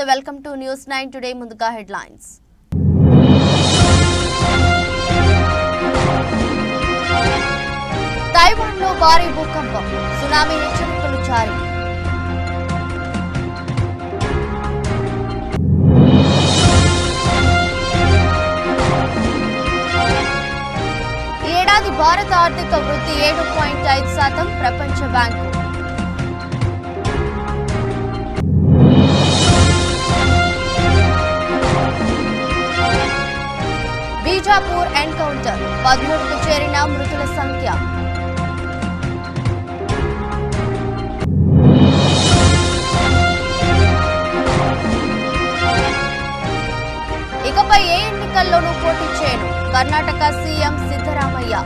Welcome to news 9 today ముందుగా headlines. తైవాన్లో భారీ భూకంపం, సునామీ హెచ్చరికలు జారీ. ఈ ఏడాది భారత ఆర్థిక వృద్ధి 7.5%, ప్రపంచ బ్యాంకు. బీజాపూర్ ఎన్కౌంటర్, 13కు చేరిన మృతుల సంఖ్య. ఇకపై ఏ ఎన్నికల్లోనూ పోటీ చేయను, కర్ణాటక సీఎం సిద్ధరామయ్య.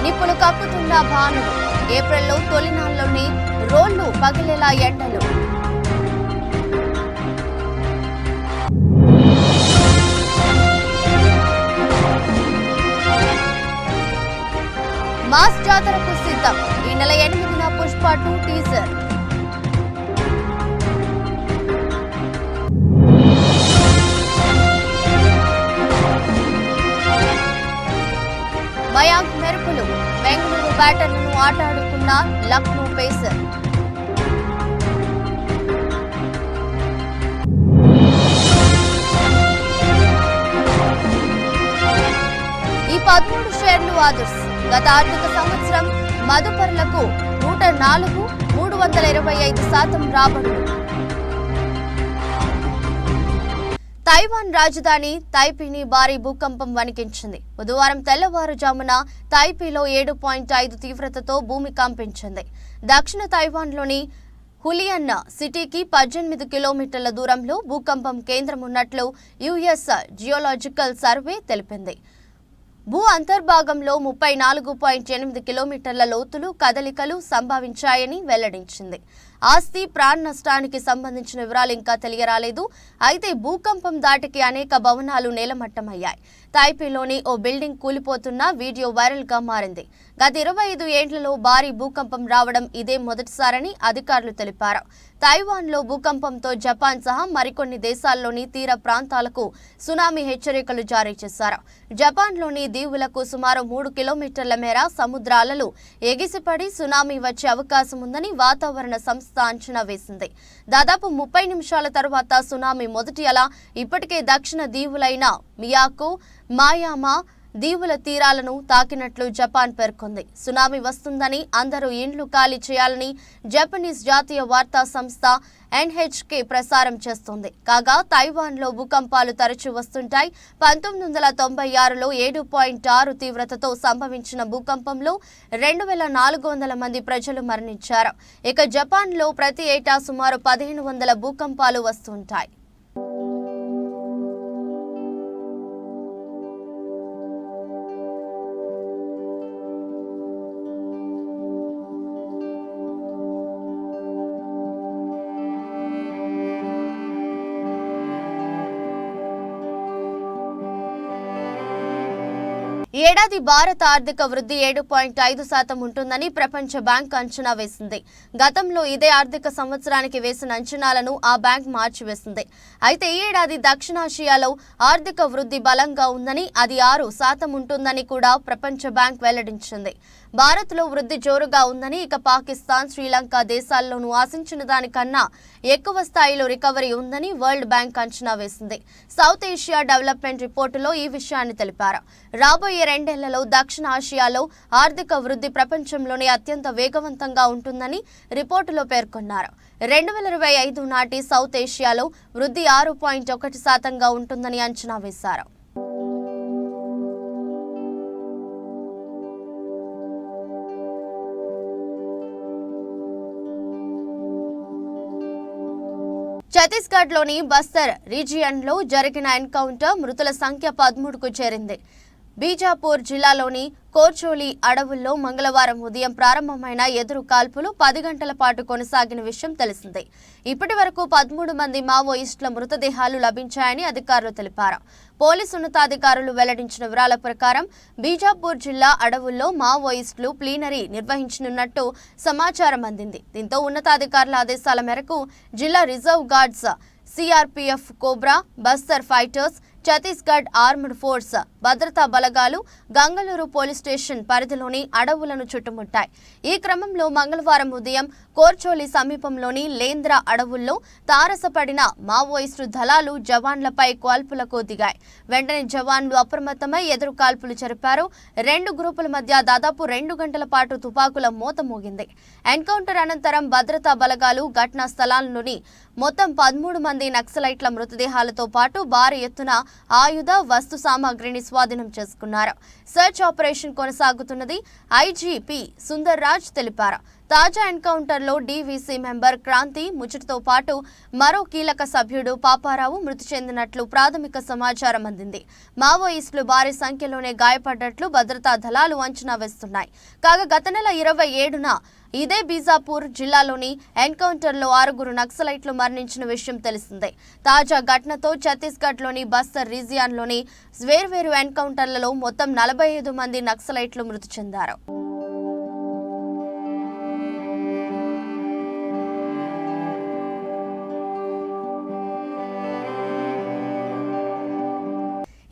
నిప్పులు కక్కుతున్న భానుడు, ఏప్రిల్లో తొలినాళ్లోని రోళ్లు పగిలేలా ఎండలు. మాస్ జాతరకు సిద్ధం, ఈ నెల 8న పుష్ప 2 టీజర్. మయాంక్ మెరుపులు, బెంగళూరు బ్యాటర్లను ఆటాడుకున్న లక్నో పేసర్. ఈ 13 షేర్లు ఆదర్శ్. గత ఆర్థిక సంవత్సరం మదుపరులకు 104, 325% రాబడులు. తైవాన్ రాజధాని తైపీని భారీ భూకంపం వణికించింది. బుధవారం తెల్లవారుజామున తైపీలో 7.5 తీవ్రతతో భూమి కంపించింది. దక్షిణ తైవాన్లోని హులియన్ సిటీకి 18 కిలోమీటర్ల దూరంలో భూకంపం కేంద్రం ఉన్నట్లు యుఎస్ జియోలాజికల్ సర్వే తెలిపింది. భూ అంతర్భాగంలో 34.8 కిలోమీటర్ల లోతులు కదలికలు సంభవించాయని వెల్లడించింది. ఆస్తి ప్రాణ నష్టానికి సంబంధించిన వివరాలు ఇంకా తెలియరాలేదు. అయితే భూకంపం దాటికి అనేక భవనాలు నేలమట్టమయ్యాయి. తైపీలోని ఓ బిల్డింగ్ కూలిపోతున్న వీడియో వైరల్ గా మారింది. గత 25 ఏండ్లలో భారీ భూకంపం రావడం ఇదే మొదటిసారని అధికారులు తెలిపారు. తైవాన్లో భూకంపంతో జపాన్ సహా మరికొన్ని దేశాల్లోని తీర ప్రాంతాలకు సునామీ హెచ్చరికలు జారీ చేశారు. జపాన్లోని దీవులకు సుమారు 3 కిలోమీటర్ల మేర సముద్రాలలో ఎగిసిపడి సునామీ వచ్చే అవకాశం ఉందని వాతావరణ సంస్థ అంచనా వేసింది. దాదాపు 30 నిమిషాల తర్వాత సునామీ మొదటి అల ఇప్పటికే దక్షిణ దీవులైన మియాకో, మాయామా దీవుల తీరాలను తాకినట్లు జపాన్ పేర్కొంది. సునామీ వస్తుందని, అందరూ ఇండ్లు ఖాళీ చేయాలని జపనీస్ జాతీయ వార్తా సంస్థ ఎన్హెచ్కే ప్రసారం చేస్తోంది. కాగా తైవాన్లో భూకంపాలు తరచూ వస్తుంటాయి. 1996లో 7.6 తీవ్రతతో సంభవించిన భూకంపంలో 2400 మంది ప్రజలు మరణించారు. ఇక జపాన్లో ప్రతి ఏటా సుమారు 1500 భూకంపాలు వస్తుంటాయి. ఈ ఏడాది భారత ఆర్థిక వృద్ధి 7.5% ఉంటుందని ప్రపంచ బ్యాంక్ అంచనా వేసింది. గతంలో ఇదే ఆర్థిక సంవత్సరానికి వేసిన అంచనాలను ఆ బ్యాంక్ మార్చివేసింది. అయితే ఈ ఏడాది దక్షిణాసియాలో ఆర్థిక వృద్ధి బలంగా ఉందని, అది 6% ఉంటుందని కూడా ప్రపంచ బ్యాంక్ వెల్లడించింది. భారత్లో వృద్ధి జోరుగా ఉందని, ఇక పాకిస్తాన్, శ్రీలంక దేశాల్లోనూ ఆశించిన దానికన్నా ఎక్కువ స్థాయిలో రికవరీ ఉందని వరల్డ్ బ్యాంక్ అంచనా వేసింది. సౌత్ ఏషియా డెవలప్మెంట్ రిపోర్టులో ఈ విషయాన్ని తెలిపారు. రాబోయే 2 ఏళ్లలో దక్షిణ ఆసియాలో ఆర్థిక వృద్ధి ప్రపంచంలోనే అత్యంత వేగవంతంగా ఉంటుందని రిపోర్టులో పేర్కొన్నారు. 2025 నాటి సౌత్ ఏషియాలో వృద్ధి 6.1%గా ఉంటుందని అంచనా వేశారు. ఛత్తీస్గఢ్లోని బస్తర్ రీజియన్లో జరిగిన ఎన్కౌంటర్ మృతుల సంఖ్య 13కు చేరింది. బీజాపూర్ జిల్లాలోని కోర్చోలి అడవుల్లో మంగళవారం ఉదయం ప్రారంభమైన ఎదురు కాల్పులు 10 గంటల పాటు కొనసాగిన విషయం తెలిసిందే. ఇప్పటి వరకు 13 మంది మావోయిస్టుల మృతదేహాలు లభించాయని అధికారులు తెలిపారు. పోలీసు ఉన్నతాధికారులు వెల్లడించిన వివరాల ప్రకారం బీజాపూర్ జిల్లా అడవుల్లో మావోయిస్టులు ప్లీనరీ నిర్వహించనున్నట్టు సమాచారం అందింది. దీంతో ఉన్నతాధికారుల ఆదేశాల మేరకు జిల్లా reserve guards, CRPF, cobra, Bastar fighters, Chhattisgarh armed force భద్రతా బలగాలు గంగలూరు పోలీస్ స్టేషన్ పరిధిలోని అడవులను చుట్టుముట్టాయి. ఈ క్రమంలో మంగళవారం ఉదయం కోర్చోలి సమీపంలోని లేంద్ర అడవుల్లో తారసపడిన మావోయిస్టు దళాలు జవాన్లపై కాల్పులకు దిగాయి. వెంటనే జవాన్లు అప్రమత్తమై ఎదురు కాల్పులు జరిపారు. 2 గ్రూపుల మధ్య దాదాపు 2 గంటల పాటు తుపాకుల మోత మోగింది. ఎన్కౌంటర్ అనంతరం భద్రతా బలగాలు ఘటనా స్థలాల్లోని మొత్తం 13 మంది నక్సలైట్ల మృతదేహాలతో పాటు భారీ ఎత్తున ఆయుధ వస్తు సామాగ్రిని స్వాధీనం చేసుకున్నారు. సెర్చ్ ఆపరేషన్ కొనసాగుతున్నది ఐజీపీ సుందర్ రాజ్ తెలిపారు. తాజా ఎన్కౌంటర్లో డీవీసీ మెంబర్ క్రాంతి ముచ్చటితో పాటు మరో కీలక సభ్యుడు పాపారావు మృతి చెందినట్లు ప్రాథమిక సమాచారం అందింది. మావోయిస్టులు భారీ సంఖ్యలోనే గాయపడ్డట్లు భద్రతా దళాలు అంచనా వేస్తున్నాయి. కాగా గత నెల 27న ఇదే బీజాపూర్ జిల్లాలోని ఎన్కౌంటర్లో 6 నక్సలైట్లు మరణించిన విషయం తెలిసిందే. తాజా ఘటనతో ఛత్తీస్గఢ్లోని బస్తర్ రీజియన్లోని వేర్వేరు ఎన్కౌంటర్లలో మొత్తం 45 మంది నక్సలైట్లు మృతి చెందారు.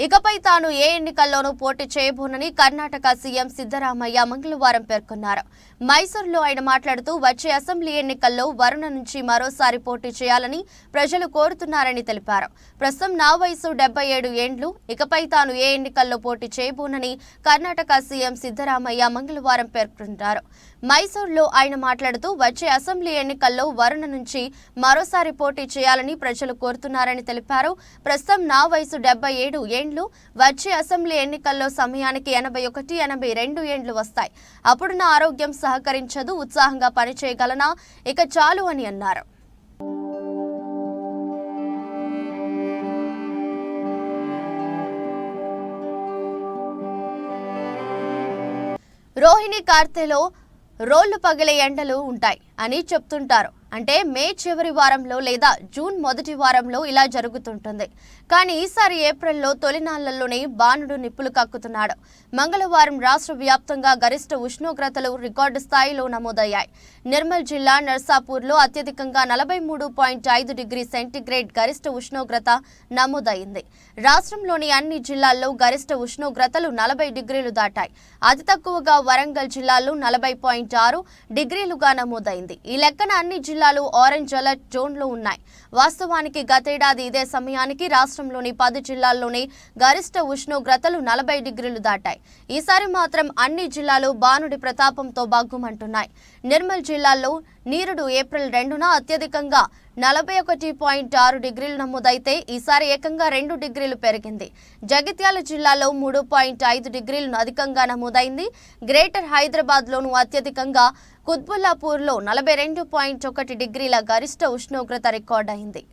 ఇకపై తాను ఏ ఎన్నికల్లోనూ పోటీ చేయబోనని కర్ణాటక సీఎం సిద్ధరామయ్య మంగళవారం పేర్కొన్నారు. మైసూరులో ఆయన మాట్లాడుతూ వచ్చే అసెంబ్లీ ఎన్నికల్లో వరుణ నుంచి మరోసారి పోటీ చేయాలని ప్రజలు కోరుతున్నారని తెలిపారు. ప్రస్తుతం నా వయసు 77 ఏండ్లు. ఇకపై తాను ఏ ఎన్నికల్లో పోటీ చేయబోనని కర్ణాటక సీఎం సిద్ధరామయ్య మంగళవారం పేర్కొన్నారు. మైసూరులో ఆయన మాట్లాడుతూ వచ్చే అసెంబ్లీ ఎన్నికల్లో వరుణ నుంచి మరోసారి పోటీ చేయాలని ప్రజలు కోరుతున్నారని తెలిపారు. ప్రస్తుతం నా వయసు 77 ఏండ్లు. వచ్చే అసెంబ్లీ ఎన్నికల్లో సమయానికి 81, 82 ఏండ్లు వస్తాయి. అప్పుడు నా ఆరోగ్యం సహకరించదు. ఉత్సాహంగా పనిచేయగలనా? ఇక చాలు అని అన్నారు. రోహిణి కార్తెలో రోళ్లు పగిలే ఎండలు ఉంటాయి అని చెప్తుంటారు. అంటే మే చివరి వారంలో లేదా జూన్ మొదటి వారంలో ఇలా జరుగుతుంటుంది. కానీ ఈసారి ఏప్రిల్లో తొలినాళ్లలోనే బాణుడు నిప్పులు కక్కుతున్నాడు. మంగళవారం రాష్ట్ర వ్యాప్తంగా గరిష్ట ఉష్ణోగ్రతలు రికార్డు స్థాయిలో నమోదయ్యాయి. నిర్మల్ జిల్లా నర్సాపూర్లో అత్యధికంగా 43.5 డిగ్రీ సెంటీగ్రేడ్ గరిష్ట ఉష్ణోగ్రత నమోదైంది. రాష్ట్రంలోని అన్ని జిల్లాల్లో గరిష్ట ఉష్ణోగ్రతలు 40 డిగ్రీలు దాటాయి. అతి తక్కువగా వరంగల్ జిల్లాలో 40.6 డిగ్రీలుగా నమోదైంది. ఈ లెక్కన అన్ని జిల్లాలు ఆరెంజ్ అలర్ట్ జోన్లో ఉన్నాయి. వాస్తవానికి గతేడాది ఇదే సమయానికి రాష్ట్రంలోని 10 జిల్లాల్లోనే గరిష్ట ఉష్ణోగ్రతలు 40 డిగ్రీలు దాటాయి. ఈసారి మాత్రం అన్ని జిల్లాలు బాణుడి ప్రతాపంతో బాగుమంటున్నాయి. నిర్మల్ జిల్లాలో నీరుడు ఏప్రిల్ 2న అత్యధికంగా 41.6 డిగ్రీలు నమోదైతే ఈసారి ఏకంగా 2 డిగ్రీలు పెరిగింది. జగిత్యాల జిల్లాలో 3.5 డిగ్రీలు అధికంగా నమోదైంది. గ్రేటర్ హైదరాబాద్లోనూ అత్యధికంగా కుత్బుల్లాపూర్లో 42.1 డిగ్రీల గరిష్ట ఉష్ణోగ్రత రికార్డైంది.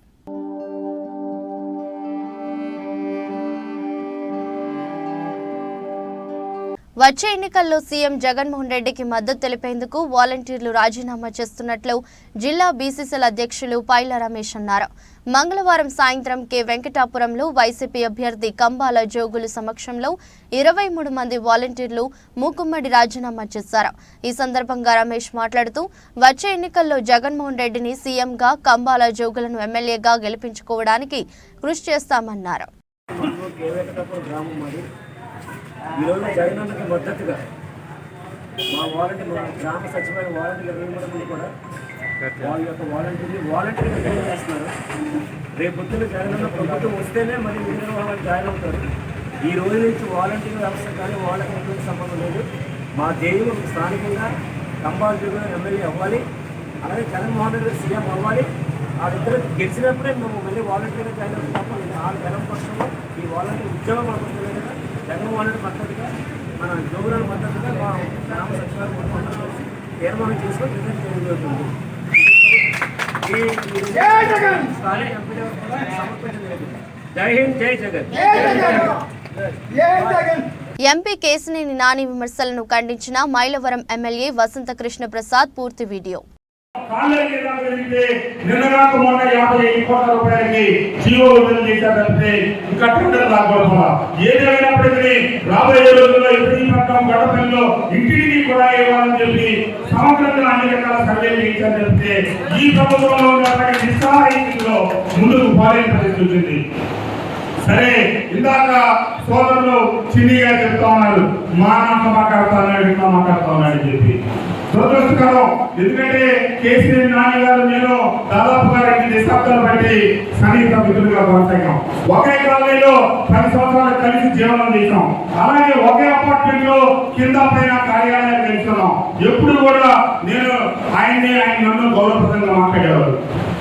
వచ్చే ఎన్నికల్లో సీఎం జగన్మోహన్ రెడ్డికి మద్దతు తెలిపేందుకు వాలంటీర్లు రాజీనామా చేస్తున్నట్లు జిల్లా బీసీసీల అధ్యక్షులు పైల రమేష్ అన్నారు. మంగళవారం సాయంత్రం కె వెంకటాపురంలో వైసీపీ అభ్యర్థి కంబాల జోగులు సమక్షంలో 23 మంది వాలంటీర్లు మూకుమ్మడి రాజీనామా చేశారు. ఈ సందర్భంగా రమేష్ మాట్లాడుతూ వచ్చే ఎన్నికల్లో జగన్మోహన్ రెడ్డిని సీఎంగా, కంబాల జోగులను ఎమ్మెల్యేగా గెలిపించుకోవడానికి కృషి చేస్తామన్నారు. ఈరోజు జగనన్నకి మద్దతుగా మా గ్రామ సచివాలయ వాలంటీర్లు కూడా వాళ్ళ యొక్క వాలంటీర్గా జాయిన్ చేస్తున్నారు. రేపు పొద్దున్న జగనన్న ప్రభుత్వం వస్తేనే మరి మిగిలిన వాళ్ళు జాయిన్ అవుతారు. ఈ రోజు నుంచి వాలంటీర్ వ్యవస్థ కానీ వాళ్ళకి ఎటువంటి సంబంధం లేదు. మా ధ్యేయం స్థానికంగా కంబాల జోగులు ఎమ్మెల్యే అవ్వాలి, అలాగే జగన్మోహన్ రెడ్డి సీఎం అవ్వాలి. వాళ్ళిద్దరు గెలిచినప్పుడే మేము మళ్ళీ వాలంటీర్గా జాయిన్ అవుతాం తప్ప ఆ జనం పక్షంలో ఈ వాలంటీర్ ఉద్యోగం అనుకుంటున్నాం కదా. జగన్మోహన్ రెడ్డి మద్దతుగా మన జోగులను మద్దతుగా మా గ్రామ సచివాలయం తీర్మానం చేసుకొని రిజైన్ చేయడం జరుగుతుంది. స్థానిక ఎంపీ సమర్పించలేదు. జై హింద్, జై జగన్. ఎంపీ కేశినేని నాని విమర్శలను ఖండించిన మైలవరం ఎమ్మెల్యే వసంత కృష్ణ ప్రసాద్ పూర్తి వీడియో. నిన్నగాక మొన్న 50 కోట్ల రూపాయలకి జీవో విడుదల చేశారంటే ఇంకా టెండర్ రాకపోవా ఏదైనప్పటికీ రాబోయే రోజుల్లో ఇబ్రహీంపట్నం గడపల్లిలో ఇంటికి కూడా ఇవ్వాలని చెప్పి సమగ్రంగా అన్ని రకాల సర్వేలు చేశారని చెప్తే ఈ ప్రభుత్వంలో ఉన్నటువంటి నిస్సహాయంలో ముందుకు పోలే పరిస్థితి వచ్చింది. సరే, ఇందాక సోదరులు చిన్నిగా చెప్తా ఉన్నారు, మా నాన్న మాట్లాడుతా ఉన్నాడు, ఇట్లా మాట్లాడుతా ఉన్నాడు చెప్పి దురదృష్టకరం. ఎందుకంటే కేసీఆర్ నాని గారు నేను దాదాపుగా 2 దశాబ్దాలు బట్టి సన్నిహిత మిత్రులుగా కొనసాగాం. ఒకే కాలనీలో 10 సంవత్సరాలు కలిసి జీవనం చేశాం. అలాగే ఒకే అపార్ట్మెంట్ లో కింద పైన కార్యాలయాలు కలిస్తున్నాం. ఎప్పుడు కూడా నేను ఆయన నన్ను గౌరవప్రదంగా మాట్లాడేవారు.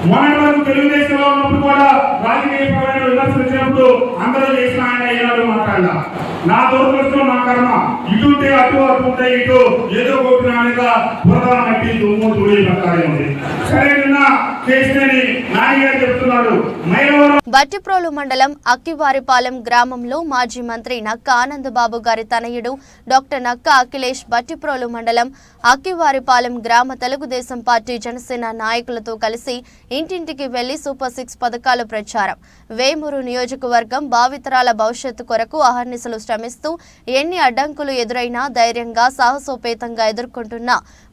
మొన్నటి వరకు తెలుగుదేశంలో ఉన్నప్పుడు కూడా రాజకీయపరమైన విమర్శలు వచ్చినప్పుడు అందరూ చేసిన ఆయన ఈనాడు మాట్లాడాల. నా దురదృష్టం, నా కర్మ, ఇటుంటే అటు అటుంటే ఇటు ఏదో కొట్టిన మీద బురద మట్టి దుమ్ము తుడి పట్టాలి ఉంది. సరే, నిన్న కేశినేని నాని గారు చెప్తున్నాడు, మైలవరం బట్టిప్రోలు మండలం అక్కివారిపాలెం గ్రామంలో మాజీ మంత్రి నక్క ఆనందబాబు గారి తనయుడు డాక్టర్ నక్క అఖిలేష్ బట్టిప్రోలు మండలం అక్కివారిపాలెం గ్రామ తెలుగుదేశం పార్టీ జనసేన నాయకులతో కలిసి ఇంటింటికి వెళ్లి సూపర్ 6 పథకాలు ప్రచారం. వేమూరు నియోజకవర్గం భావితరాల భవిష్యత్తు కొరకు అహర్నిశలు శ్రమిస్తూ ఎన్ని అడ్డంకులు ఎదురైనా ధైర్యంగా సాహసోపేతంగా ఎదుర్కొంటున్న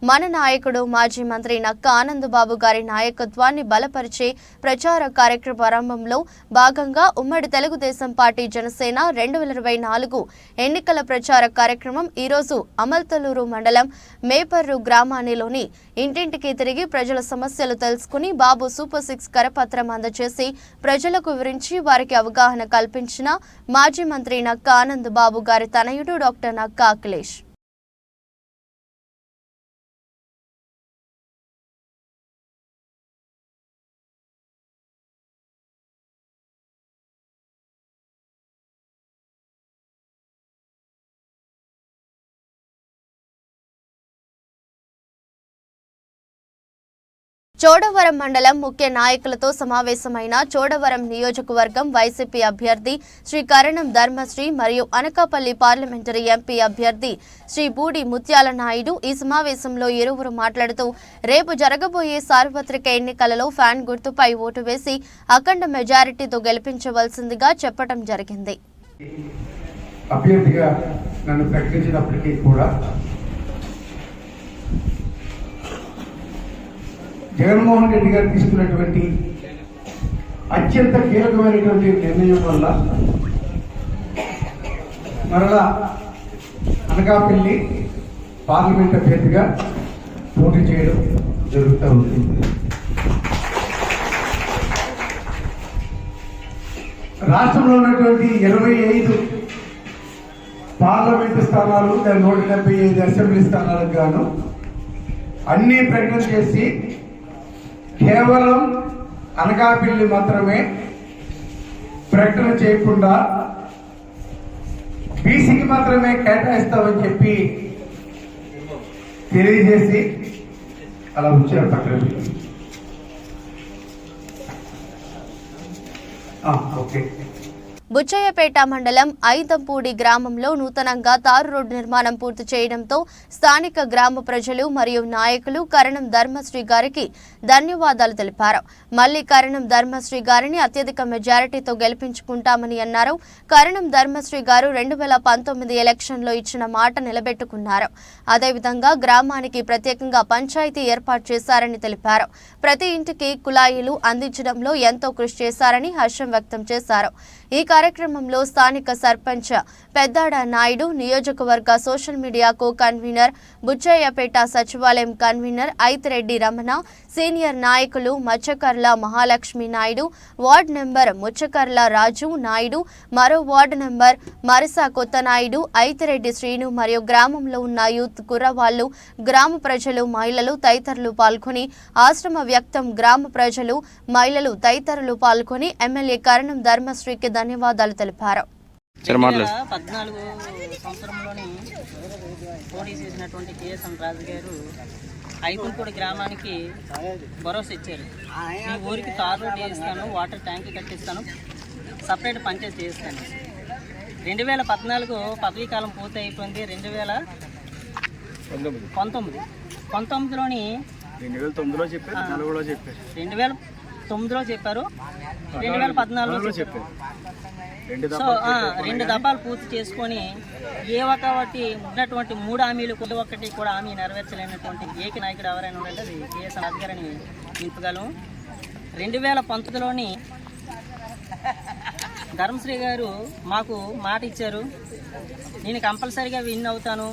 మన నాయకుడు మాజీ మంత్రి నక్క ఆనందబాబు గారి నాయకత్వాన్ని బలపరిచే ప్రచార కార్యక్రమ ప్రారంభంలో భాగంగా ఉమ్మడి తెలుగుదేశం పార్టీ జనసేన 2024 ఎన్నికల ప్రచార కార్యక్రమం ఈరోజు అమల్తలూరు మండలం మేపర్రు గ్రామానిలోని ఇంటింటికి తిరిగి ప్రజల సమస్యలు తెలుసుకుని బాబు సూపర్ 6 కరపత్రం అందజేసి ప్రజలకు వివరించి వారికి అవగాహన కల్పించిన మాజీ మంత్రి నక్క ఆనందబాబు గారి తనయుడు డాక్టర్ నక్క అఖిలేష్. చోడవరం మండలం ముఖ్య నాయకులతో సమావేశమైన చోడవరం నియోజకవర్గం వైసీపీ అభ్యర్థి శ్రీ కరణం ధర్మశ్రీ మరియు అనకాపల్లి పార్లమెంటరీ ఎంపీ అభ్యర్థి శ్రీ బూడి ముత్యాల నాయుడు. ఈ సమావేశంలో ఇరువురు మాట్లాడుతూ రేపు జరగబోయే సార్వత్రిక ఎన్నికలలో ఫ్యాన్ గుర్తుపై ఓటు వేసి అఖండ మెజారిటీతో గెలిపించవలసిందిగా చెప్పడం జరిగింది. అభ్యర్థిగా నన్ను ప్రకటించినప్పటికీ కూడా జగన్మోహన్ రెడ్డి గారు తీసుకున్నటువంటి అత్యంత కీలకమైనటువంటి నిర్ణయం వల్ల మరలా అనకాపల్లి పార్లమెంట్ అభ్యర్థిగా పోటీ చేయడం జరుగుతూ ఉంటుంది. రాష్ట్రంలో ఉన్నటువంటి 25 పార్లమెంటు స్థానాలు, 175 అసెంబ్లీ స్థానాలకు గాను అన్ని ప్రకటన చేసి కేవలం అనకాపల్లి మాత్రమే ప్రకటన చేయకుండా బీసీకి మాత్రమే కేటాయిస్తామని చెప్పి తెలియజేసి అలా ఉంచారు పక్కన. ఓకే. బుచ్చయ్యపేట మండలం ఐదంపూడి గ్రామంలో నూతనంగా తారు రోడ్డు నిర్మాణం పూర్తి చేయడంతో స్థానిక గ్రామ ప్రజలు మరియు నాయకులు కరణం ధర్మశ్రీ గారికి ధన్యవాదాలు తెలిపారు. మళ్లీ కరణం ధర్మశ్రీ గారిని అత్యధిక మెజారిటీతో గెలిపించుకుంటామని అన్నారు. కరణం ధర్మశ్రీ గారు 2019 ఎలక్షన్లో ఇచ్చిన మాట నిలబెట్టుకున్నారు. అదేవిధంగా గ్రామానికి ప్రత్యేకంగా పంచాయతీ ఏర్పాటు చేశారని తెలిపారు. ప్రతి ఇంటికి కుళాయిలు అందించడంలో ఎంతో కృషి చేశారని హర్షం వ్యక్తం చేశారు. ఈ కార్యక్రమంలో స్థానిక సర్పంచ్ పెద్దాడ నాయుడు, నియోజకవర్గ social media co convener, Buchayyapeta సచివాలయం కన్వీనర్ ఐతిరెడ్డి రమణ, సీనియర్ నాయకులు మచ్చకర్ల మహాలక్ష్మి నాయుడు, వార్డు నెంబర్ ముచ్చకర్ల రాజు నాయుడు, మరో వార్డు నెంబర్ మరిసా కొత్త నాయుడు, ఐతిరెడ్డి శ్రీను మరియు గ్రామంలో ఉన్న యూత్ కుర్రవాళ్లు, గ్రామ ప్రజలు, మహిళలు తదితరులు పాల్గొని ఆశ్రమ వ్యక్తం గ్రామ ప్రజలు, మహిళలు తదితరులు పాల్గొని ఎమ్మెల్యే కరణం ధర్మశ్రీకి ధన్యవాదాలు తెలిపారు. 14 సంవత్సరంలోని పోటీ చేసినటువంటి కేఎస్ఎం రాజు గారు ఐకుంపూడి గ్రామానికి భరోసా ఇచ్చారు. మీ ఊరికి తార్ రోడ్ వేయిస్తాను, వాటర్ ట్యాంక్ కట్టిస్తాను, సపరేట్ పంచాయతీ చేస్తాను. 2014 పదవీ కాలం పూర్తి అయిపోయింది. 2019లోని 2009లో చెప్పారు, 2014లో చెప్పారు, 2009లో చెప్పారు, 2014లో చెప్పారు. సో 2 దఫాలు పూర్తి చేసుకొని ఒకటి ఉన్నటువంటి 3 హామీలు ఒక్కటి కూడా హామీ నెరవేర్చలేనటువంటి ఏక నాయకుడు ఎవరైనా ఉందంటే అది కేఎస్ రాజుగారని నిలుపగలం. 2019లోని ధర్మశ్రీ గారు మాకు మాట ఇచ్చారు, నేను కంపల్సరీగా విన్ అవుతాను,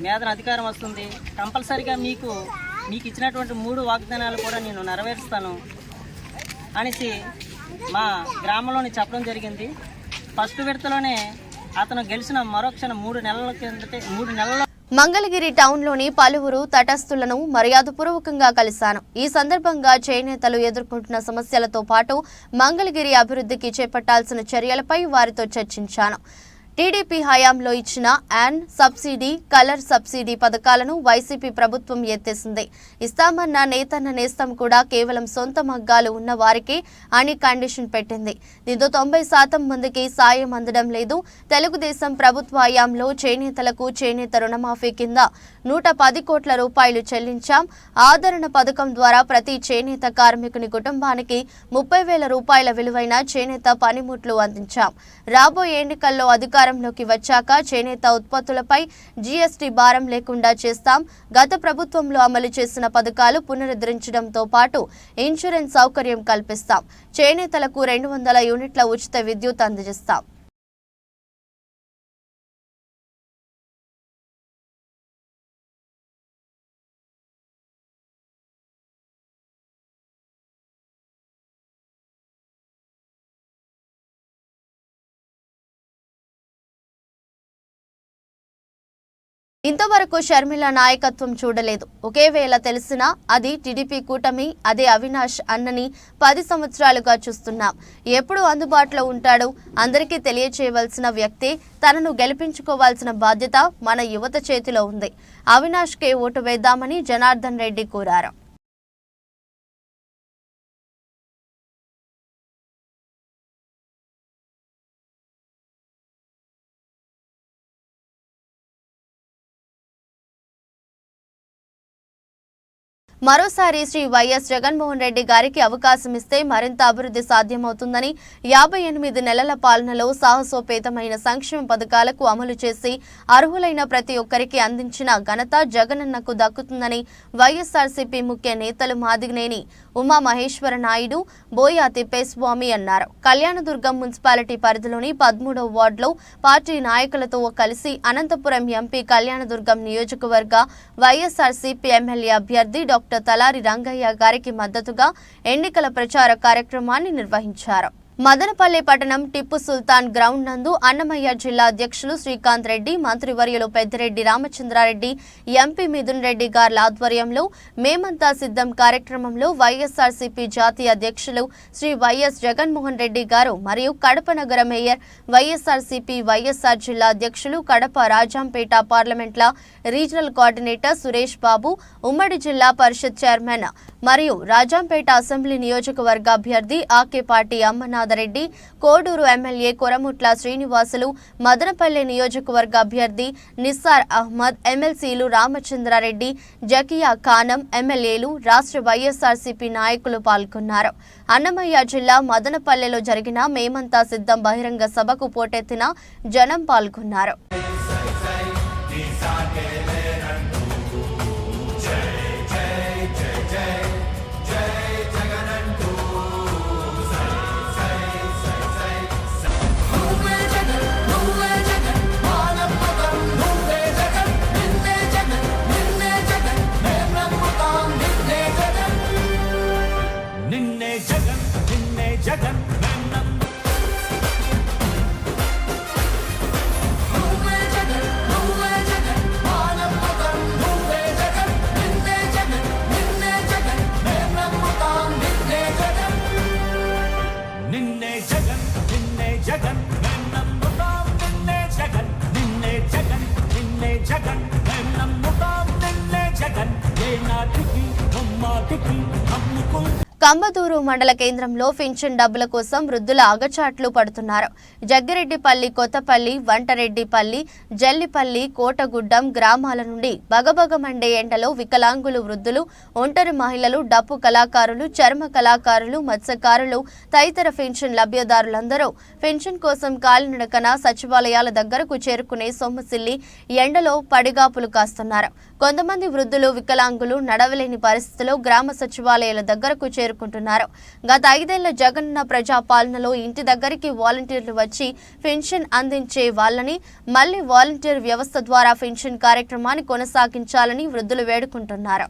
మీద అధికారం వస్తుంది, కంపల్సరీగా మీకు ఇచ్చినటువంటి 3 వాగ్దానాలు కూడా నేను నెరవేరుస్తాను అనేసి మా గ్రామంలోని చెప్పడం జరిగింది. ఫస్ట్ విడతలోనే అతను గెలిచిన మరొక్షణ 3 నెలల కిందటే 3 నెలల మంగళగిరి టౌన్లోని పలువురు తటస్థులను మర్యాదపూర్వకంగా కలిశాను. ఈ సందర్భంగా చేనేతలు ఎదుర్కొంటున్న సమస్యలతో పాటు మంగళగిరి అభివృద్ధికి చేపట్టాల్సిన చర్యలపై వారితో చర్చించాను. టీడీపీ హయాంలో ఇచ్చిన సబ్సిడీ, కలర్ సబ్సిడీ పథకాలను వైసీపీ ప్రభుత్వం ఎత్తేసింది. ఇస్తామన్న నేతన్న నేస్తం కూడా కేవలం సొంత మగ్గాలు ఉన్న వారికి అని కండిషన్ పెట్టింది. దీంతో 90% మందికి సాయం అందడం లేదు. తెలుగుదేశం ప్రభుత్వ హయాంలో చేనేతలకు చేనేత రుణమాఫీ కింద 110 కోట్ల రూపాయలు చెల్లించాం. ఆదరణ పథకం ద్వారా ప్రతి చేనేత కార్మికుని కుటుంబానికి 30,000 రూపాయల విలువైన చేనేత పనిముట్లు అందించాం. రాబోయే ఎన్నికల్లో అధికారంలోకి వచ్చాక చేనేత ఉత్పత్తులపై జీఎస్టీ భారం లేకుండా చేస్తాం. గత ప్రభుత్వంలో అమలు చేసిన పథకాలు పునరుద్ధరించడంతో పాటు ఇన్సూరెన్స్ సౌకర్యం కల్పిస్తాం. చేనేతలకు 200 యూనిట్ల ఉచిత విద్యుత్ అందజేస్తాం. ఇంతవరకు షర్మిల నాయకత్వం చూడలేదు. ఒకేవేళ తెలిసినా అది టీడీపీ కూటమి, అదే అవినాష్ అన్నని 10 సంవత్సరాలుగా చూస్తున్నాం. ఎప్పుడు అందుబాటులో ఉంటాడు? అందరికీ తెలియచేయవలసిన వ్యక్తే. తనను గెలిపించుకోవాల్సిన బాధ్యత మన యువత చేతిలో ఉంది. అవినాష్కే ఓటు వేద్దామని జనార్దన్ రెడ్డి కోరారు. మరోసారి శ్రీ వైఎస్ జగన్మోహన్ రెడ్డి గారికి అవకాశం ఇస్తే మరింత అభివృద్ధి సాధ్యమవుతుందని, 58 నెలల పాలనలో సాహసోపేతమైన సంక్షేమ పథకాలకు అమలు చేసి అర్హులైన ప్రతి ఒక్కరికి అందించిన ఘనత జగనన్నకు దక్కుతుందని వైఎస్ఆర్సీపీ ముఖ్య నేతలు మాదిగనేని ఉమామహేశ్వర నాయుడు, బోయా తిప్పేస్వామి అన్నారు. కళ్యాణదుర్గం మున్సిపాలిటీ పరిధిలోని 13వ వార్డులో పార్టీ నాయకులతో కలిసి అనంతపురం ఎంపీ కళ్యాణదుర్గం నియోజకవర్గ వైఎస్ఆర్సీపీ ఎమ్మెల్యే అభ్యర్థి డాక్టర్ తలారి రంగయ్య గారికి మద్దతుగా ఎన్నికల ప్రచార కార్యక్రమాన్ని నిర్వహించారు. మదనపల్లె పట్టణం టిప్పు సుల్తాన్ గ్రౌండ్ నందు అన్నమయ్య జిల్లా అధ్యక్షులు శ్రీకాంత్ రెడ్డి, మంత్రివర్యులు పెద్దిరెడ్డి రామచంద్రారెడ్డి, ఎంపీ మిథున్ రెడ్డి గార్ల ఆధ్వర్యంలో మేమంతా సిద్ధం కార్యక్రమంలో వైఎస్ఆర్సీపీ జాతీయ అధ్యక్షులు శ్రీ వైఎస్ జగన్మోహన్ రెడ్డి గారు మరియు కడప నగర మేయర్ వైఎస్ఆర్సీపీ వైఎస్ఆర్ జిల్లా అధ్యక్షులు, కడప రాజంపేట పార్లమెంట్ల రీజనల్ కోఆర్డినేటర్ సురేష్ బాబు, ఉమ్మడి జిల్లా పరిషత్ చైర్మన్ మరియు రాజంపేట అసెంబ్లీ నియోజకవర్గ అభ్యర్థి ఆకేపాటి అమ్మనాథరెడ్డి, కోడూరు ఎమ్మెల్యే కొరముట్ల శ్రీనివాసులు, మదనపల్లె నియోజకవర్గ అభ్యర్థి నిస్సార్ అహ్మద్, ఎమ్మెల్సీలు రామచంద్రారెడ్డి, జకియా ఖానం, ఎమ్మెల్యేలు, రాష్ట్ర వైఎస్ఆర్సీపీ నాయకులు పాల్గొన్నారు. అన్నమయ్య జిల్లా మదనపల్లెలో జరిగిన మేమంతా సిద్ధం బహిరంగ సభకు పోటెత్తిన జనం పాల్గొన్నారు. కంబదూరు మండల కేంద్రంలో పింఛన్ డబ్బుల కోసం వృద్ధుల అగచాట్లు పడుతున్నారు. జగ్గిరెడ్డిపల్లి, కొత్తపల్లి, వంటరెడ్డిపల్లి, జల్లిపల్లి, కోటగుడ్డం గ్రామాల నుండి బగబగమండే ఎండలో వికలాంగులు, వృద్ధులు, ఒంటరి మహిళలు, డప్పు కళాకారులు, చర్మ కళాకారులు, మత్స్యకారులు తదితర పింఛన్ లబ్ధిదారులందరూ పింఛన్ కోసం కాలినడకన సచివాలయాల దగ్గరకు చేరుకునే సొమ్మసిల్లి ఎండలో పడిగాపులు కాస్తున్నారు. కొంతమంది వృద్ధులు, వికలాంగులు నడవలేని పరిస్థితిలో గ్రామ సచివాలయాల దగ్గరకు చేరుకుంటున్నారు. గత 5 ఏళ్ల జగనన్న ప్రజాపాలనలో ఇంటి దగ్గరికి వాలంటీర్లు వచ్చి పెన్షన్ అందించే వాళ్ళని మళ్లీ వాలంటీర్ వ్యవస్థ ద్వారా పెన్షన్ కార్యక్రమాన్ని కొనసాగించాలని వృద్ధులు వేడుకుంటున్నారు.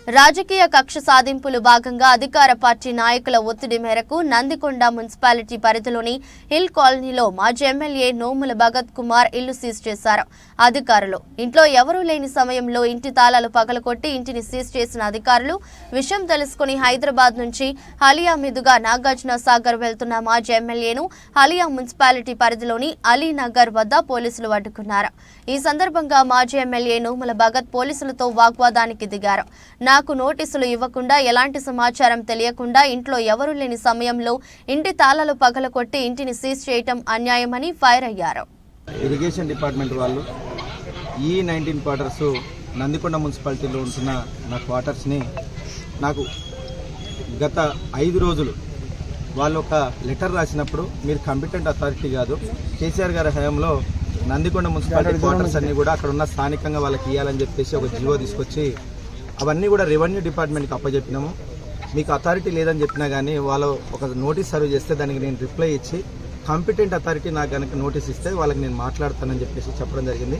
రాజకీయ కక్ష సాధింపులు భాగంగా అధికార పార్టీ నాయకుల ఒత్తిడి మేరకు నందికొండ మున్సిపాలిటీ పరిధిలోని హిల్ కాలనీలో మాజీ ఎమ్మెల్యే నోముల భగత్ కుమార్ ఇల్లు సీజ్ చేశారు అధికారులు. ఇంట్లో ఎవరూ లేని సమయంలో ఇంటి తాళాలు పగలకొట్టి ఇంటిని సీజ్ చేసిన అధికారులు విషయం తెలుసుకుని హైదరాబాద్ నుంచి హలియా మీదుగా నాగార్జున సాగర్ వెళ్తున్న మాజీ ఎమ్మెల్యేను హలియా మున్సిపాలిటీ పరిధిలోని అలీనగర్ వద్ద పోలీసులు అడ్డుకున్నారు. ఈ సందర్భంగా మాజీ ఎమ్మెల్యే నోముల భగత్ పోలీసులతో వాగ్వాదానికి దిగారు. నాకు నోటీసులు ఇవ్వకుండా, ఎలాంటి సమాచారం తెలియకుండా ఇంట్లో ఎవరూ లేని సమయంలో ఇంటి తాళాలు పగలకొట్టి ఇంటిని సీజ్ చేయటం అన్యాయమని ఫైర్ అయ్యారు. ఇరిగేషన్ డిపార్ట్మెంట్ వాళ్ళు ఈ 19 క్వార్టర్స్ నందికొండ మున్సిపాలిటీలో ఉంటున్న నా క్వార్టర్స్ని నాకు గత 5 రోజులు వాళ్ళు ఒక లెటర్ రాసినప్పుడు మీరు కాంపిటెంట్ అథారిటీ కాదు, కేసీఆర్ గారి హయాంలో నందికొండ మున్సిపాలిటీ క్వార్టర్స్ అన్ని కూడా అక్కడ ఉన్న స్థానికంగా వాళ్ళకి ఇవ్వాలని చెప్పేసి ఒక జీవో తీసుకొచ్చి అవన్నీ కూడా రెవెన్యూ డిపార్ట్మెంట్కి అప్పచెప్పినాము. మీకు అథారిటీ లేదని చెప్పినా కానీ వాళ్ళు ఒక నోటీస్ సర్వ్ చేస్తే దానికి నేను రిప్లై ఇచ్చి కాంపిటెంట్ అథారిటీ నాకు కనుక నోటీస్ ఇస్తే వాళ్ళకి నేను మాట్లాడతానని చెప్పేసి చెప్పడం జరిగింది.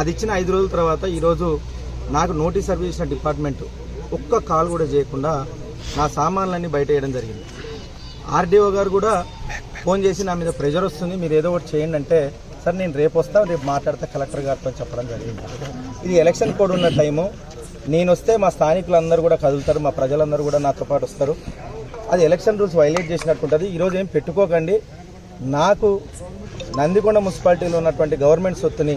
అది ఇచ్చిన 5 రోజుల తర్వాత ఈరోజు నాకు నోటీస్ సర్వ్ చేసిన డిపార్ట్మెంట్ ఒక్క కాల్ కూడా చేయకుండా నా సామాన్లన్నీ బయట వేయడం జరిగింది. ఆర్డీఓ గారు కూడా ఫోన్ చేసి నా మీద ప్రెజర్ వస్తుంది, మీరు ఏదో ఒకటి చేయండి అంటే, సార్ నేను రేపు వస్తా, రేపు మాట్లాడతా కలెక్టర్ గారితో చెప్పడం జరిగింది. ఇది ఎలక్షన్ కోడ్ ఉన్న టైము, నేను వస్తే మా స్థానికులందరూ కూడా కదులుతారు, మా ప్రజలందరూ కూడా నాతో పాటు వస్తారు. అది ఎలక్షన్ రూల్స్ వైలేట్ చేసినట్టు ఉంటుంది. ఈరోజు ఏం పెట్టుకోకండి. నాకు నందికొండ మున్సిపాలిటీలో ఉన్నటువంటి గవర్నమెంట్ సొత్తుని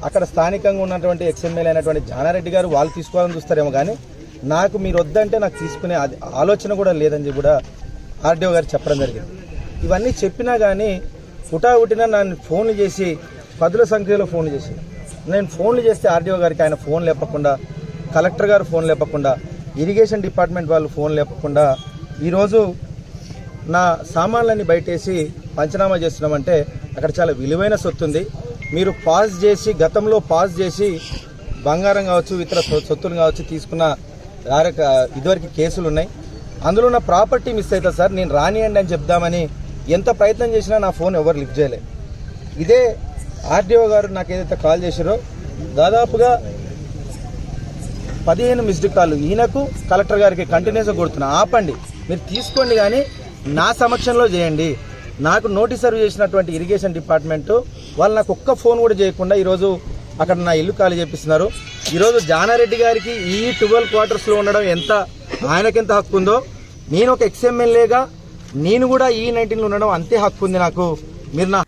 అక్కడ స్థానికంగా ఉన్నటువంటి ఎక్స్ఎమ్మెల్యే అయినటువంటి జానారెడ్డి గారు వాళ్ళు తీసుకోవాలని చూస్తారేమో, కానీ నాకు మీరు వద్దంటే నాకు తీసుకునే ఆలోచన కూడా లేదని చెప్పి కూడా ఆర్డీఓ గారు చెప్పడం జరిగింది. ఇవన్నీ చెప్పినా కానీ హుటాహుటిన నన్ను ఫోన్లు చేసి 10ల సంఖ్యలో ఫోన్లు చేసి, నేను ఫోన్లు చేస్తే ఆర్డీఓ గారికి ఆయన ఫోన్ లేపకుండా, కలెక్టర్ గారు ఫోన్ లేపకుండా, ఇరిగేషన్ డిపార్ట్మెంట్ వాళ్ళు ఫోన్ లేపకుండా ఈరోజు నా సామాన్లన్నీ బయటేసి పంచనామా చేస్తున్నామంటే అక్కడ చాలా విలువైన సొత్తు ఉంది. మీరు పాస్ చేసి, గతంలో పాస్ చేసి బంగారం కావచ్చు, ఇతర సొత్తులు కావచ్చు తీసుకున్న ఇదివరకు కేసులు ఉన్నాయి. అందులో నా ప్రాపర్టీ మిస్ అవుతుంది సార్, నేను రానియండి అని చెప్దామని ఎంత ప్రయత్నం చేసినా నా ఫోన్ ఎవరు లిఫ్ట్ చేయలేదు. ఇదే ఆర్డీఓ గారు నాకు ఏదైతే కాల్ చేశారో దాదాపుగా 15 మిస్డ్ కాల్ ఈయనకు, కలెక్టర్ గారికి కంటిన్యూస్గా కొడుతున్నా. ఆపండి, మీరు తీసుకోండి, కానీ నా సమక్షంలో చేయండి. నాకు నోటీస్ సర్వ్ చేసినటువంటి ఇరిగేషన్ డిపార్ట్మెంటు వాళ్ళు నాకు ఒక్క ఫోన్ కూడా చేయకుండా ఈరోజు అక్కడ నా ఇల్లు ఖాళీ చేపిస్తున్నారు. ఈరోజు జానారెడ్డి గారికి ఈ 12 క్వార్టర్స్లో ఉండడం ఆయనకెంత హక్కు ఉందో, నేను ఒక ఎక్స్ఎమ్మెల్యేగా నేను కూడా ఈ 19లో ఉండడం అంతే హక్కు ఉంది నాకు. మీరు నా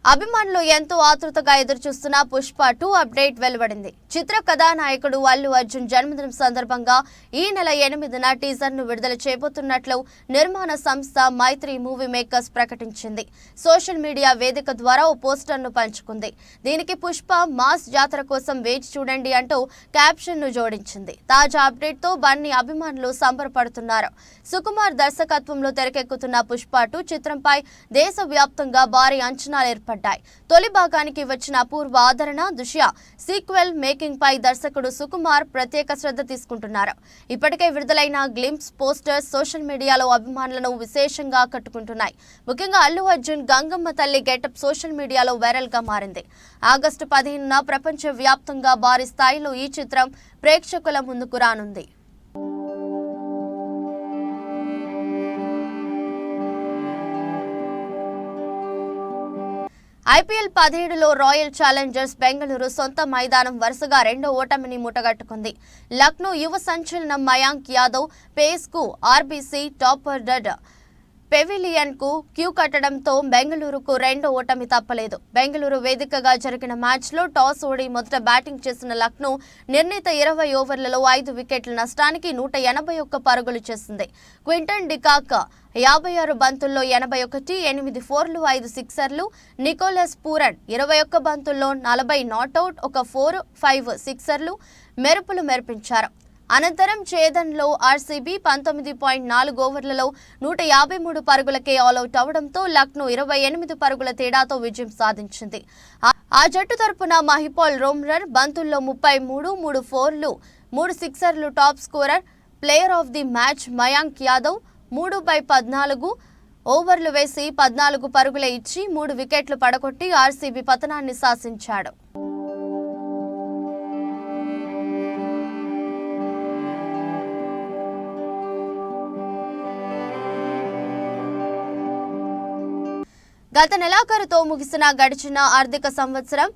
అభిమానులు ఎంతో ఆతృతగా ఎదురుచూస్తున్న పుష్ప 2 అప్డేట్ వెలువడింది. చిత్ర కథానాయకుడు అల్లు అర్జున్ జన్మదినం సందర్భంగా ఈ నెల 8న టీజర్ ను విడుదల చేయబోతున్నట్లు నిర్మాణ సంస్థ మైత్రి మూవీ మేకర్స్ ప్రకటించింది. సోషల్ మీడియా వేదిక ద్వారా ఓ పోస్టర్ ను పంచుకుంది. దీనికి పుష్ప మాస్ జాతర కోసం వేచి చూడండి అంటూ క్యాప్షన్ ను జోడించింది. తాజా అప్డేట్ తో బన్నీ అభిమానులు సంబరపడుతున్నారు. సుకుమార్ దర్శకత్వంలో తెరకెక్కుతున్న పుష్ప 2 చిత్రంపై దేశవ్యాప్తంగా భారీ అంచనాలు ఏర్పడ్డాయి. పడ్డాయి. తొలి భాగానికి వచ్చిన అపూర్వ ఆదరణ దృష్ట్యా సీక్వెల్ మేకింగ్ పై దర్శకుడు సుకుమార్ ప్రత్యేక శ్రద్ధ తీసుకుంటున్నారు. ఇప్పటికే విడుదలైన గ్లింప్స్ పోస్టర్స్ సోషల్ మీడియాలో అభిమానులను విశేషంగా ఆకట్టుకుంటున్నాయి. ముఖ్యంగా అల్లు అర్జున్ గంగమ్మ తల్లి గెటప్ సోషల్ మీడియాలో వైరల్ గా మారింది. ఆగస్టు 15న ప్రపంచ వ్యాప్తంగా భారీ స్థాయిలో ఈ చిత్రం ప్రేక్షకుల ముందుకు రానుంది. ఐపీఎల్ 17లో రాయల్ ఛాలెంజర్స్ బెంగళూరు సొంత మైదానం వరుసగా రెండో ఓటమిని మూటగట్టుకుంది. లక్నో యువ సంచలనం మయాంక్ యాదవ్ పేస్ కు ఆర్బీసీ టాప్ ఆర్డర్ పెవిలియన్ కు క్యూ కట్టడంతో బెంగళూరుకు రెండో ఓటమి తప్పలేదు. బెంగళూరు వేదికగా జరిగిన మ్యాచ్ లో టాస్ ఓడి మొదట బ్యాటింగ్ చేసిన లక్నో నిర్ణీత 20 ఓవర్లలో 5 వికెట్ల నష్టానికి 181 పరుగులు చేసింది. క్వింటన్ డికాక్ 56 బంతుల్లో 81, 8 ఫోర్లు, 5 సిక్సర్లు. నికోలస్ పూరన్ 21 బంతుల్లో 40 నాట్అవుట్, 1 4, 5 సిక్సర్లు మెరుపులు మెరిపించారు. అనంతరం ఛేదన్లో ఆర్సీబీ 19.4 ఓవర్లలో 153 పరుగులకే ఆల్అవుట్ అవడంతో లక్నో 28 పరుగుల తేడాతో విజయం సాధించింది. ఆ జట్టు తరపున మహిపాల్ రోమ్రర్ బంతుల్లో 33, 3 ఫోర్లు, 3 సిక్సర్లు. Top scorer player of the match Mayank Yadav 3/14 ఓవర్లు వేసి 14 పరుగులే ఇచ్చి 3 వికెట్లు పడగొట్టి ఆర్సీబీ పతనాన్ని శాసించాడు. గత నెలాఖరుతో ముగిసిన గడిచిన ఆర్థిక సంవత్సరం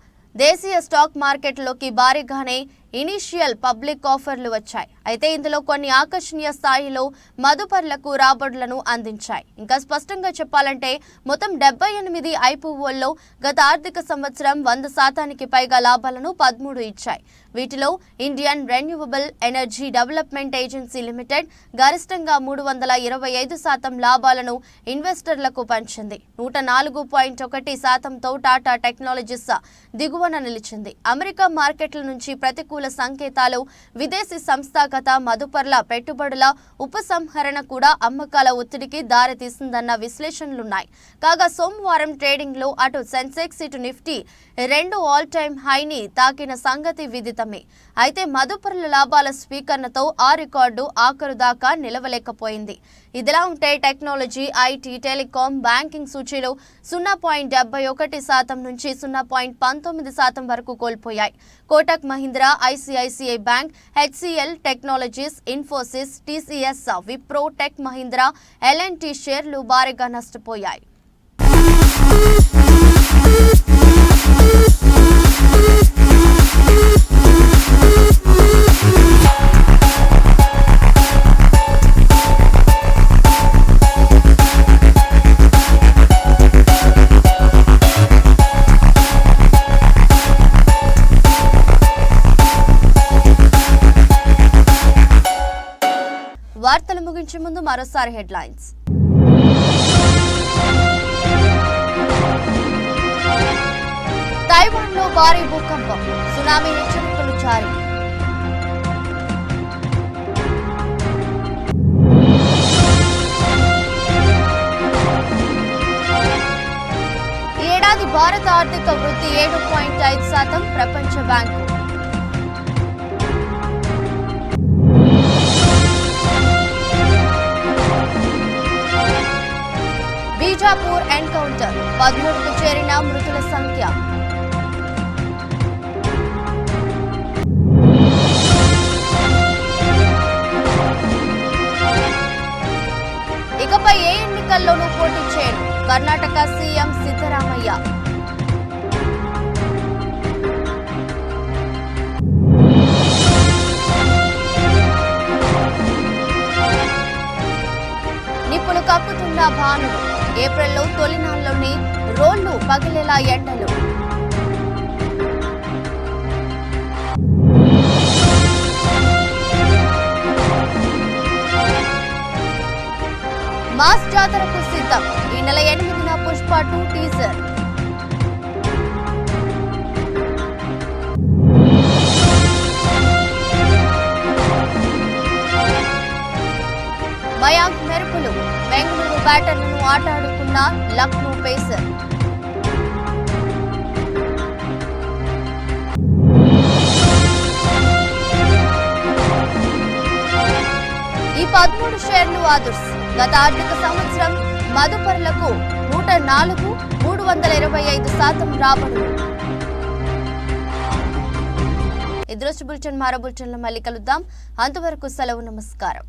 దేశీయ స్టాక్ మార్కెట్లోకి భారీగానే ఇనీషియల్ పబ్లిక్ ఆఫర్లు వచ్చాయి. అయితే ఇందులో కొన్ని ఆకర్షణీయ స్థాయిలో మదుపర్లకు రాబడులను అందించాయి. ఇంకా స్పష్టంగా చెప్పాలంటే మొత్తం 78 ఐపీఓల్లో గత ఆర్థిక సంవత్సరం 100% పైగా లాభాలను 13 ఇచ్చాయి. వీటిలో Indian renewable energy development agency limited గరిష్టంగా 325% లాభాలను ఇన్వెస్టర్లకు పంచింది. 104.1%తో టాటా టెక్నాలజీస్ దిగువన నిలిచింది. అమెరికా మార్కెట్ల నుంచి ప్రతికూల సంకేతాలు, విదేశీ సంస్థాగత మదుపర్ల పెట్టుబడుల ఉపసంహరణ కూడా అమ్మకాల ఒత్తిడికి దారితీసిందన్న విశ్లేషణలున్నాయి. కాగా సోమవారం ట్రేడింగ్ లో అటు సెన్సెక్స్ ఇటు నిఫ్టీ 2 ఆల్ టైమ్ హైని తాకిన సంగతి విదితమే. అయితే మదుపర్ల లాభాల స్వీకరణతో ఆ రికార్డు ఆఖరు దాకా నిలవలేకపోయింది. ఇదిలా ఉంటే టెక్నాలజీ, ఐటీ, టెలికాం, బ్యాంకింగ్ సూచీలు 0.71% నుంచి 0.19% వరకు కోల్పోయాయి. Kotak Mahindra, ICICI bank, HCL technologies, Infosys, TCS, Wipro, tech Mahindra, LNT షేర్లు భారీగా నష్టపోయాయి. వార్తలు ముగించే ముందు మరోసారి హెడ్లైన్స్. తైవాన్లో భారీ భూకంపం, సునామీ హెచ్చరికలు జారీ. ఈ ఏడాది భారత ఆర్థిక వృద్ధి 7.5%, ప్రపంచ బ్యాంకు. బీజాపూర్ ఎన్కౌంటర్, 13కు చేరిన మృతుల సంఖ్య. ఇకపై ఏ ఎన్నికల్లోనూ పోటీ చేయను, కర్ణాటక సీఎం సిద్ధరామయ్య. నిప్పులు కక్కుతున్న భానుడు, ఏప్రిల్లో తొలినాల్లోనే రోళ్లు పగిలేలా ఎండలు. మాస్ జాతరకు సిద్ధం, ఈ నెల 8న పుష్ప 2 టీజర్. మయాంక్ మెరుపులు, బెంగళూరు బ్యాటర్లను ఆటాడుకున్న లక్నో పేసర్. ఈ 13 షేర్లు ఆదుర్స్. గత ఆర్థిక సంవత్సరం మదుపరులకు 104,325% రాబడులు. ఎదురొచ్చి బులెటిన్ మరో బులెటిన్లో మళ్ళీ కలుద్దాం. అంతవరకు సెలవు. నమస్కారం.